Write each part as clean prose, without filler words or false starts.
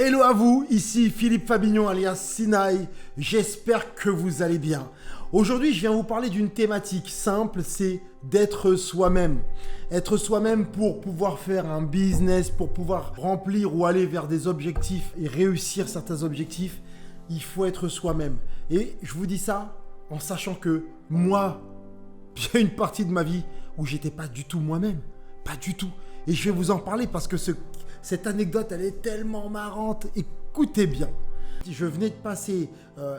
Hello à vous, ici Philippe Fabignon alias Sinaï, j'espère que vous allez bien. Aujourd'hui, je viens vous parler d'une thématique simple, c'est d'être soi-même. Être soi-même pour pouvoir faire un business, pour pouvoir remplir ou aller vers des objectifs et réussir certains objectifs, il faut être soi-même. Et je vous dis ça en sachant que moi, il y a une partie de ma vie où j'étais pas du tout moi-même, pas du tout. Et je vais vous en parler parce que cette anecdote, elle est tellement marrante. Écoutez bien. Je venais de passer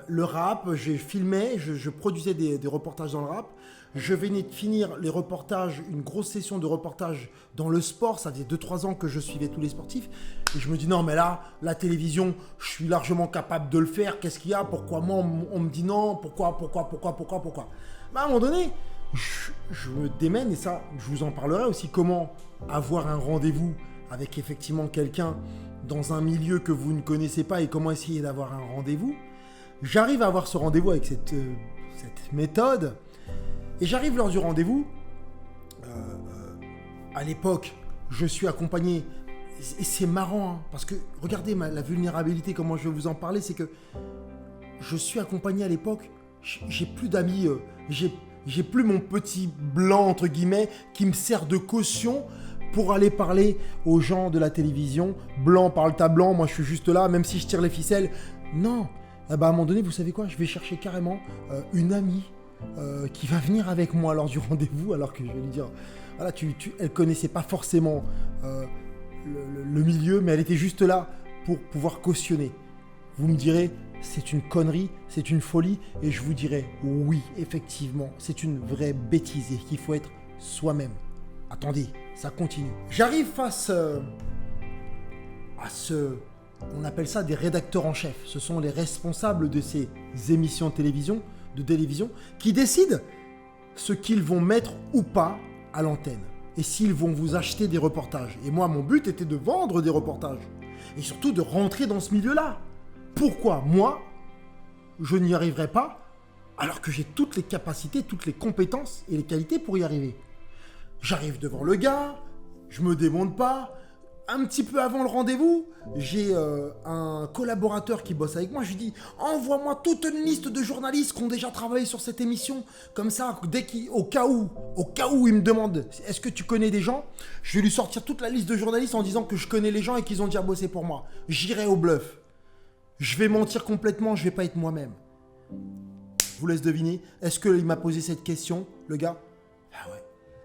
le rap, j'ai filmé, je produisais des reportages dans le rap. Je venais de finir les reportages, une grosse session de reportage dans le sport. Ça faisait 2-3 ans que je suivais tous les sportifs. Et je me dis non, mais là, la télévision, je suis largement capable de le faire. Qu'est-ce qu'il y a? Pourquoi moi, on me dit non? Pourquoi? Bah, à un moment donné, je me démène et ça, je vous en parlerai aussi. Comment avoir un rendez-vous avec effectivement quelqu'un dans un milieu que vous ne connaissez pas et comment essayer d'avoir un rendez-vous. J'arrive à avoir ce rendez-vous avec cette méthode et j'arrive lors du rendez-vous. À l'époque, je suis accompagné et c'est marrant hein, parce que regardez la vulnérabilité, comment je vais vous en parler, c'est que je suis accompagné à l'époque, j'ai plus d'amis, j'ai plus mon petit blanc entre guillemets qui me sert de caution pour aller parler aux gens de la télévision. Blanc parle ta blanc, moi je suis juste là, même si je tire les ficelles. Non, à un moment donné, vous savez quoi? Je vais chercher carrément une amie qui va venir avec moi lors du rendez-vous, alors que je vais lui dire, voilà, elle connaissait pas forcément le milieu, mais elle était juste là pour pouvoir cautionner. Vous me direz, c'est une connerie, c'est une folie, et je vous dirai, oui, effectivement, c'est une vraie bêtise et qu'il faut être soi-même. Attendez, ça continue. J'arrive face à on appelle ça des rédacteurs en chef. Ce sont les responsables de ces émissions de télévision, qui décident ce qu'ils vont mettre ou pas à l'antenne. Et s'ils vont vous acheter des reportages. Et moi, mon but était de vendre des reportages. Et surtout de rentrer dans ce milieu-là. Pourquoi moi, je n'y arriverai pas alors que j'ai toutes les capacités, toutes les compétences et les qualités pour y arriver? J'arrive devant le gars, je me démonte pas. Un petit peu avant le rendez-vous, j'ai un collaborateur qui bosse avec moi. Je lui dis, envoie-moi toute une liste de journalistes qui ont déjà travaillé sur cette émission. Comme ça, au cas où il me demande, est-ce que tu connais des gens? Je vais lui sortir toute la liste de journalistes en disant que je connais les gens et qu'ils ont déjà bossé pour moi. J'irai au bluff. Je vais mentir complètement, je vais pas être moi-même. Je vous laisse deviner. Est-ce qu'il m'a posé cette question, le gars? Ah ouais.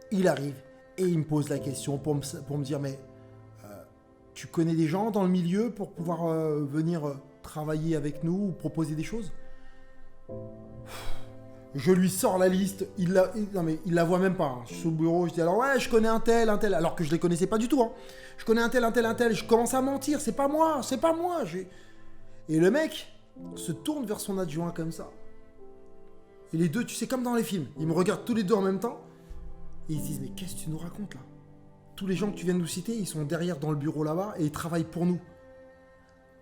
Il arrive et il me pose la question pour me dire, mais tu connais des gens dans le milieu pour pouvoir venir travailler avec nous ou proposer des choses? Je lui sors la liste, il la voit même pas. Hein. Je suis sous le bureau, je dis alors ouais, je connais un tel, alors que je les connaissais pas du tout. Hein. Je connais un tel. Je commence à mentir, c'est pas moi. Et le mec se tourne vers son adjoint comme ça. Et les deux, tu sais, comme dans les films, ils me regardent tous les deux en même temps. Et ils se disent, mais qu'est-ce que tu nous racontes là? Tous les gens que tu viens de nous citer, ils sont derrière dans le bureau là-bas et ils travaillent pour nous.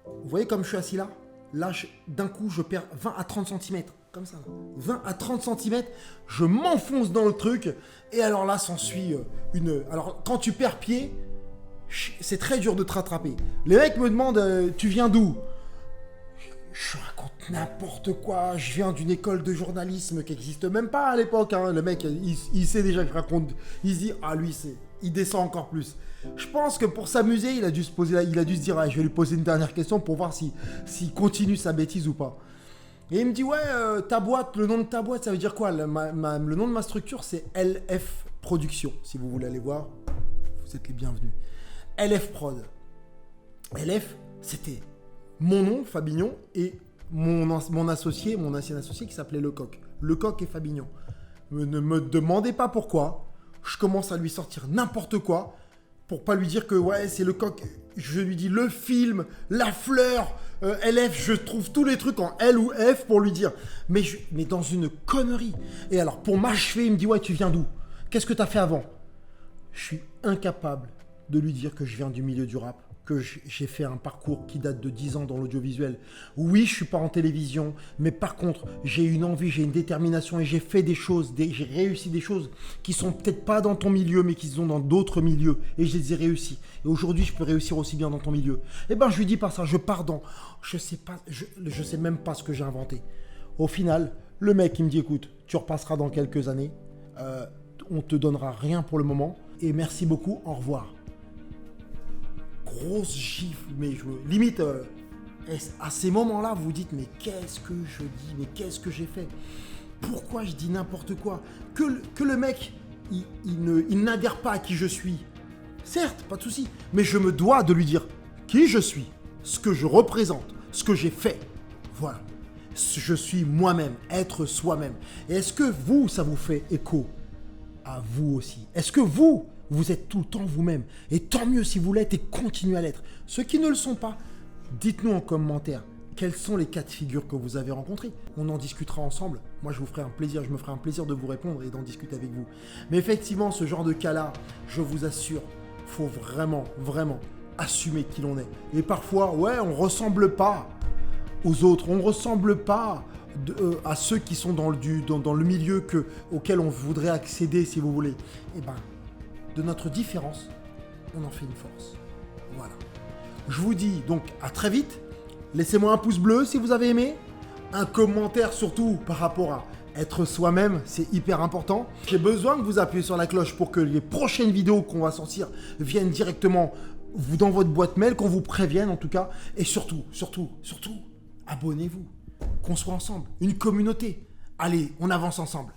Vous voyez comme je suis assis là? Là, d'un coup, je perds 20 à 30 cm. Comme ça. Là. 20 à 30 cm, je m'enfonce dans le truc. Et alors là, s'ensuit une... Alors, quand tu perds pied, c'est très dur de te rattraper. Les mecs me demandent, tu viens d'où? Je raconte n'importe quoi, je viens d'une école de journalisme qui n'existe même pas à l'époque. Hein. Le mec, il sait déjà que je raconte. Il se dit, ah lui, il descend encore plus. Je pense que pour s'amuser, il a dû se dire, ah, je vais lui poser une dernière question pour voir s'il continue sa bêtise ou pas. Et il me dit, ouais, ta boîte, le nom de ta boîte, ça veut dire quoi? Le nom de ma structure, c'est LF Production. Si vous voulez aller voir, vous êtes les bienvenus. LF Prod. LF, c'était mon nom, Fabignon, et mon ancien associé qui s'appelait Lecoq. Lecoq et Fabignon. Ne me demandez pas pourquoi. Je commence à lui sortir n'importe quoi pour pas lui dire que ouais, c'est Lecoq. Je lui dis le film, la fleur, LF, je trouve tous les trucs en L ou F pour lui dire. Mais dans une connerie. Et alors, pour m'achever, il me dit ouais, tu viens d'où? Qu'est-ce que t'as fait avant? Je suis incapable de lui dire que je viens du milieu du rap. que j'ai fait un parcours qui date de 10 ans dans l'audiovisuel. Oui, je suis pas en télévision, mais par contre, j'ai une envie, j'ai une détermination et j'ai fait des choses, j'ai réussi des choses qui sont peut-être pas dans ton milieu, mais qui sont dans d'autres milieux. Et je les ai réussi. Et aujourd'hui, je peux réussir aussi bien dans ton milieu. Eh ben, je lui dis pas ça, je pars dans... Je sais même pas ce que j'ai inventé. Au final, le mec, il me dit, écoute, tu repasseras dans quelques années, on te donnera rien pour le moment, et merci beaucoup, au revoir. Grosse gifle, mais limite, à ces moments-là, vous vous dites, mais qu'est-ce que je dis, mais qu'est-ce que j'ai fait? Pourquoi je dis n'importe quoi? Que le mec, il n'adhère pas à qui je suis. Certes, pas de souci, mais je me dois de lui dire qui je suis, ce que je représente, ce que j'ai fait. Voilà. Je suis moi-même, être soi-même. Et est-ce que vous, ça vous fait écho à vous aussi? Est-ce que vous êtes tout le temps vous-même? Et tant mieux si vous l'êtes et continuez à l'être. Ceux qui ne le sont pas, dites-nous en commentaire quels sont les cas de figure que vous avez rencontrés. On en discutera ensemble. Moi, je me ferai un plaisir de vous répondre et d'en discuter avec vous. Mais effectivement, ce genre de cas-là, je vous assure, faut vraiment, vraiment assumer qui l'on est. Et parfois, ouais, on ressemble pas aux autres, on ne ressemble pas à ceux qui sont dans le milieu auquel on voudrait accéder, si vous voulez. Eh bien, de notre différence, on en fait une force. Voilà. Je vous dis donc à très vite. Laissez-moi un pouce bleu si vous avez aimé. Un commentaire surtout par rapport à être soi-même, c'est hyper important. J'ai besoin que vous appuyez sur la cloche pour que les prochaines vidéos qu'on va sortir viennent directement dans votre boîte mail, qu'on vous prévienne en tout cas. Et surtout, abonnez-vous. Qu'on soit ensemble. Une communauté. Allez, on avance ensemble.